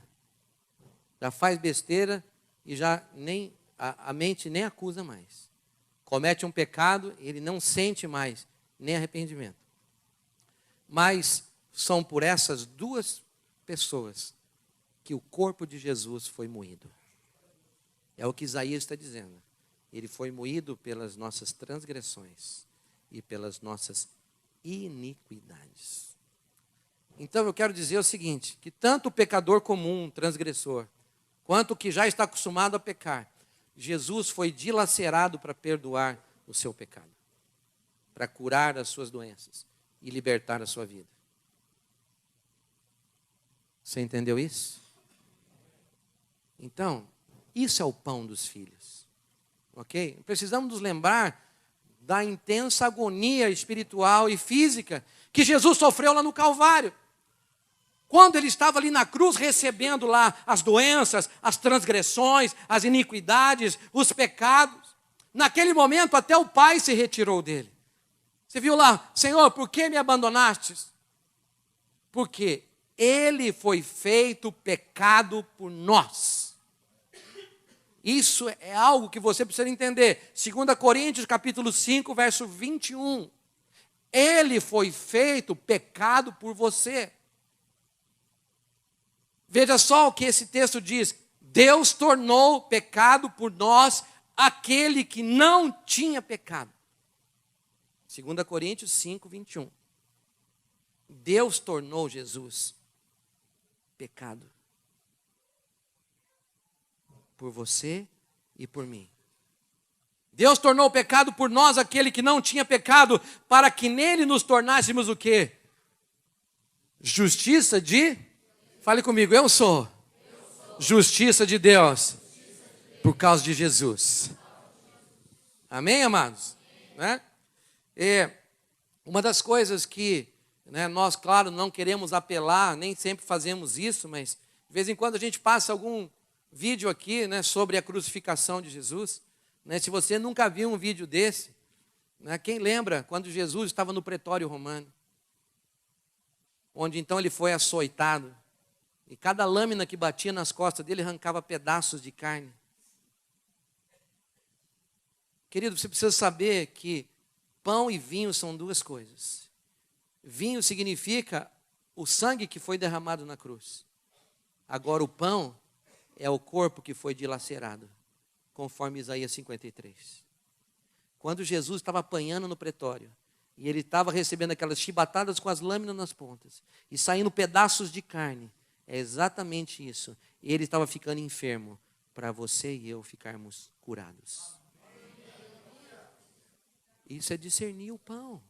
Já faz besteira e já nem a mente nem acusa mais. Comete um pecado, ele não sente mais nem arrependimento. Mas são por essas duas pessoas que o corpo de Jesus foi moído. É o que Isaías está dizendo. Ele foi moído pelas nossas transgressões e pelas nossas iniquidades. Então eu quero dizer o seguinte, que tanto o pecador comum, transgressor, quanto o que já está acostumado a pecar, Jesus foi dilacerado para perdoar o seu pecado, para curar as suas doenças e libertar a sua vida. Você entendeu isso? Então, isso é o pão dos filhos. Ok? Precisamos nos lembrar da intensa agonia espiritual e física que Jesus sofreu lá no Calvário. Quando ele estava ali na cruz recebendo lá as doenças, as transgressões, as iniquidades, os pecados. Naquele momento até o Pai se retirou dele. Você viu lá: Senhor, por que me abandonastes? Porque ele foi feito pecado por nós. Isso é algo que você precisa entender. 2 Coríntios capítulo 5, verso 21. Ele foi feito pecado por você. Veja só o que esse texto diz. Deus tornou pecado por nós aquele que não tinha pecado. 2 Coríntios 5, 21. Deus tornou Jesus pecado por você e por mim. Deus tornou pecado por nós aquele que não tinha pecado, para que nele nos tornássemos o quê? Justiça de... Fale comigo, eu sou justiça de Deus por causa de Jesus. Amém, amados? Né? E uma das coisas que, né, nós, claro, não queremos apelar, nem sempre fazemos isso, mas de vez em quando a gente passa algum vídeo aqui, né, sobre a crucificação de Jesus. Né? Se você nunca viu um vídeo desse, né, quem lembra quando Jesus estava no pretório romano? Onde então ele foi açoitado. E cada lâmina que batia nas costas dele arrancava pedaços de carne. Querido, você precisa saber que pão e vinho são duas coisas. Vinho significa o sangue que foi derramado na cruz. Agora o pão é o corpo que foi dilacerado, conforme Isaías 53. Quando Jesus estava apanhando no pretório, e ele estava recebendo aquelas chibatadas com as lâminas nas pontas, e saindo pedaços de carne, É exatamente isso. Ele estava ficando enfermo para você e eu ficarmos curados. Isso é discernir o pão.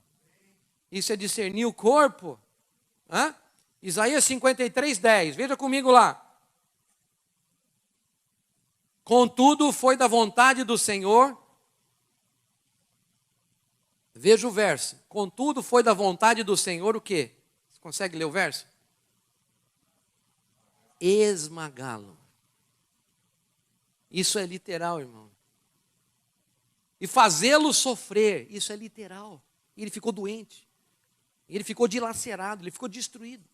Isso é discernir o corpo. Hã? Isaías 53:10. Veja comigo lá. Contudo, foi da vontade do Senhor. Veja o verso. Contudo, foi da vontade do Senhor o quê? Você consegue ler o verso? Esmagá-lo. Isso é literal, irmão. E fazê-lo sofrer. Isso é literal. Ele ficou doente. Ele ficou dilacerado. Ele ficou destruído.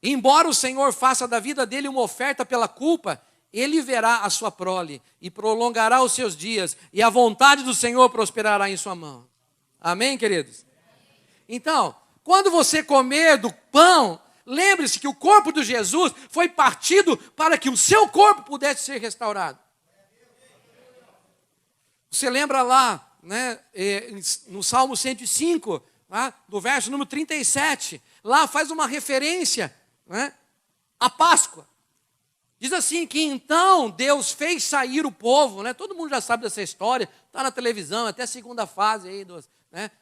Embora o Senhor faça da vida dele uma oferta pela culpa, ele verá a sua prole e prolongará os seus dias, e a vontade do Senhor prosperará em sua mão. Amém, queridos? Então, quando você comer do pão, lembre-se que o corpo de Jesus foi partido para que o seu corpo pudesse ser restaurado. Você lembra lá, né, no Salmo 105, do verso número 37, lá faz uma referência, né, à Páscoa. Diz assim que então Deus fez sair o povo, né? Todo mundo já sabe dessa história, está na televisão, até a segunda fase aí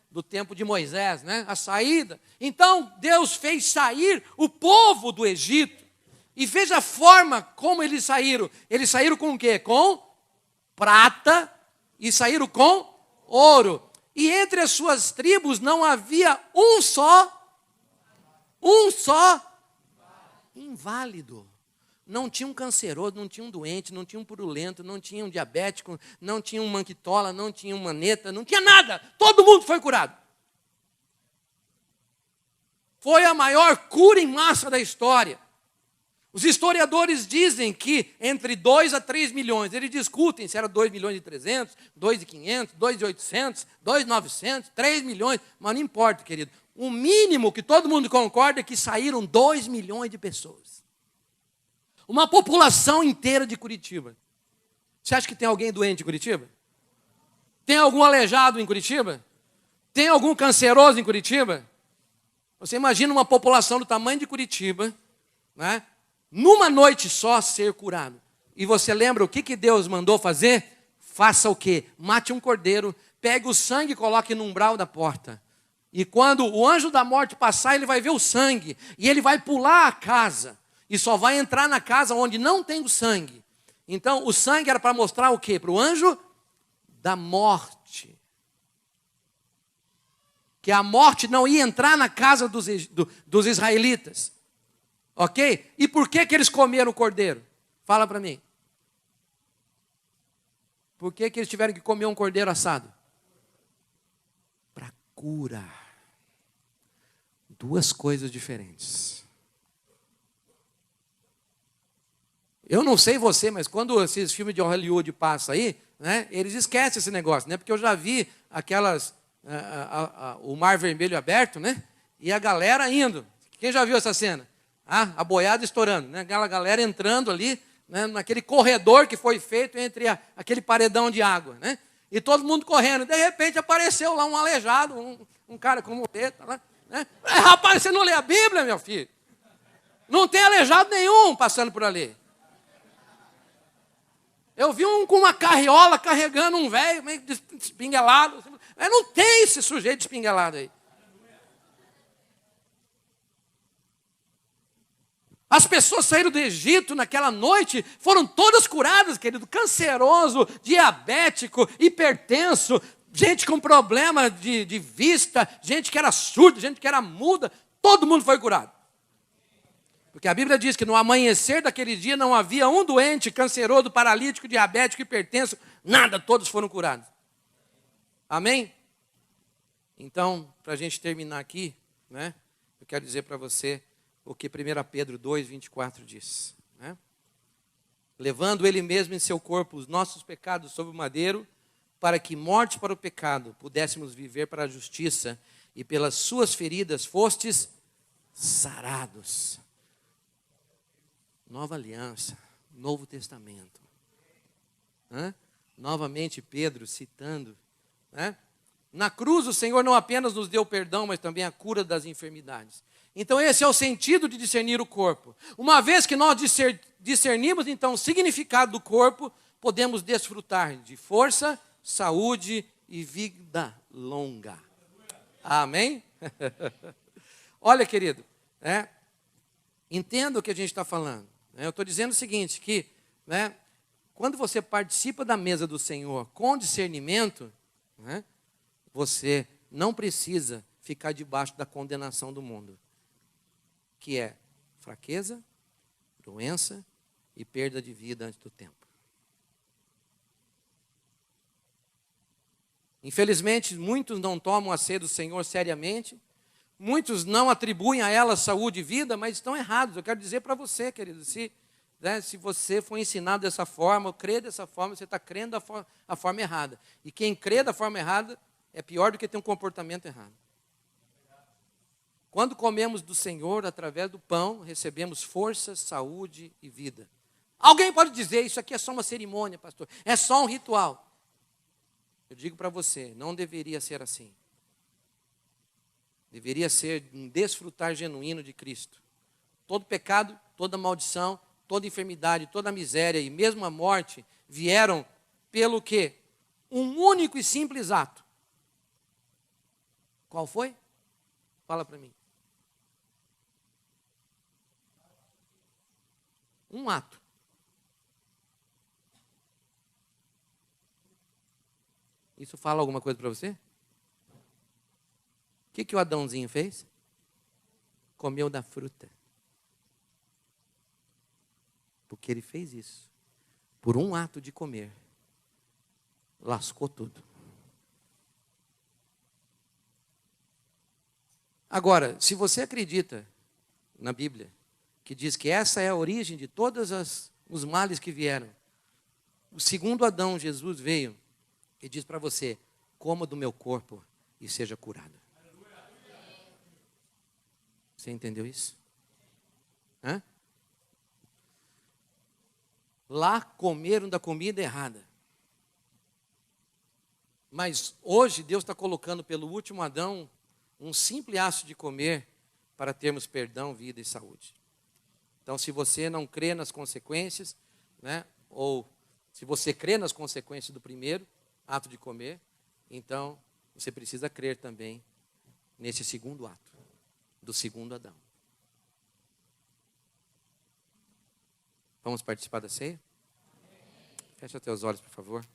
do tempo de Moisés, né? A saída. Então Deus fez sair o povo do Egito. E veja a forma como eles saíram. Eles saíram com o quê? Com prata e saíram com ouro. E entre as suas tribos não havia um só inválido. Não tinha um canceroso, não tinha um doente, não tinha um purulento, não tinha um diabético, não tinha um manquitola, não tinha uma maneta, não tinha nada. Todo mundo foi curado. Foi a maior cura em massa da história. Os historiadores dizem que entre 2 a 3 milhões, eles discutem se era 2 milhões e 300, 2 e 500, 2 e 800, 2 e 900, 3 milhões, mas não importa, querido. O mínimo que todo mundo concorda é que saíram 2 milhões de pessoas. Uma população inteira de Curitiba. Você acha que tem alguém doente em Curitiba? Tem algum aleijado em Curitiba? Tem algum canceroso em Curitiba? Você imagina uma população do tamanho de Curitiba, né, numa noite só ser curado. E você lembra o que Deus mandou fazer? Faça o quê? Mate um cordeiro, pegue o sangue e coloque no umbral da porta. E quando o anjo da morte passar, ele vai ver o sangue. E ele vai pular a casa. E só vai entrar na casa onde não tem o sangue. Então, o sangue era para mostrar o quê? Para o anjo da morte. Que a morte não ia entrar na casa dos israelitas. Ok? E por que eles comeram o cordeiro? Fala para mim. Por que eles tiveram que comer um cordeiro assado? Para curar. Duas coisas diferentes. Eu não sei você, mas quando esses filmes de Hollywood passam aí, né, eles esquecem esse negócio, né? Porque eu já vi aquelas, o mar vermelho aberto, né? E a galera indo. Quem já viu essa cena? A boiada estourando, né? Aquela galera entrando ali, né, naquele corredor que foi feito entre aquele paredão de água, né? E todo mundo correndo. De repente apareceu lá um aleijado, um cara com muleta lá, né? Rapaz, você não lê a Bíblia, meu filho? Não tem aleijado nenhum passando por ali. Eu vi um com uma carriola carregando um velho meio espinguelado. Mas não tem esse sujeito espinguelado aí. As pessoas saíram do Egito naquela noite, foram todas curadas, querido. Canceroso, diabético, hipertenso, gente com problema de vista, gente que era surda, gente que era muda. Todo mundo foi curado. Porque a Bíblia diz que no amanhecer daquele dia não havia um doente, canceroso, paralítico, diabético, hipertenso, nada, todos foram curados. Amém? Então, para a gente terminar aqui, né, eu quero dizer para você o que 1 Pedro 2:24 diz. Né? Levando ele mesmo em seu corpo os nossos pecados sobre o madeiro, para que, mortos para o pecado, pudéssemos viver para a justiça, e pelas suas feridas fostes sarados. Nova aliança, Novo Testamento. Novamente Pedro citando. Na cruz o Senhor não apenas nos deu perdão, mas também a cura das enfermidades. Então esse é o sentido de discernir o corpo. Uma vez que nós discernimos então o significado do corpo, podemos desfrutar de força, saúde e vida longa. Amém? Olha, querido, entenda o que a gente está falando. Eu estou dizendo o seguinte, que quando você participa da mesa do Senhor com discernimento, você não precisa ficar debaixo da condenação do mundo, que é fraqueza, doença e perda de vida antes do tempo. Infelizmente, muitos não tomam a ceia do Senhor seriamente, muitos não atribuem a ela saúde e vida, mas estão errados. Eu quero dizer para você, querido, se você foi ensinado dessa forma, ou crê dessa forma, você está crendo da forma errada. E quem crê da forma errada é pior do que ter um comportamento errado. Quando comemos do Senhor, através do pão, recebemos força, saúde e vida. Alguém pode dizer, isso aqui é só uma cerimônia, pastor, é só um ritual. Eu digo para você, não deveria ser assim. Deveria ser um desfrutar genuíno de Cristo. Todo pecado, toda maldição, toda enfermidade, toda miséria e mesmo a morte vieram pelo quê? Um único e simples ato. Qual foi? Fala para mim. Um ato. Isso fala alguma coisa para você? O que o Adãozinho fez? Comeu da fruta. Porque ele fez isso. Por um ato de comer, lascou tudo. Agora, se você acredita na Bíblia, que diz que essa é a origem de todos os males que vieram, o segundo Adão, Jesus, veio e diz para você, coma do meu corpo e seja curado. Você entendeu isso? Lá comeram da comida errada. Mas hoje Deus está colocando pelo último Adão um simples ato de comer para termos perdão, vida e saúde. Então, se você não crê nas consequências, ou se você crê nas consequências do primeiro ato de comer, então você precisa crer também nesse segundo ato, do segundo Adão. Vamos participar da ceia? Fecha teus olhos, por favor.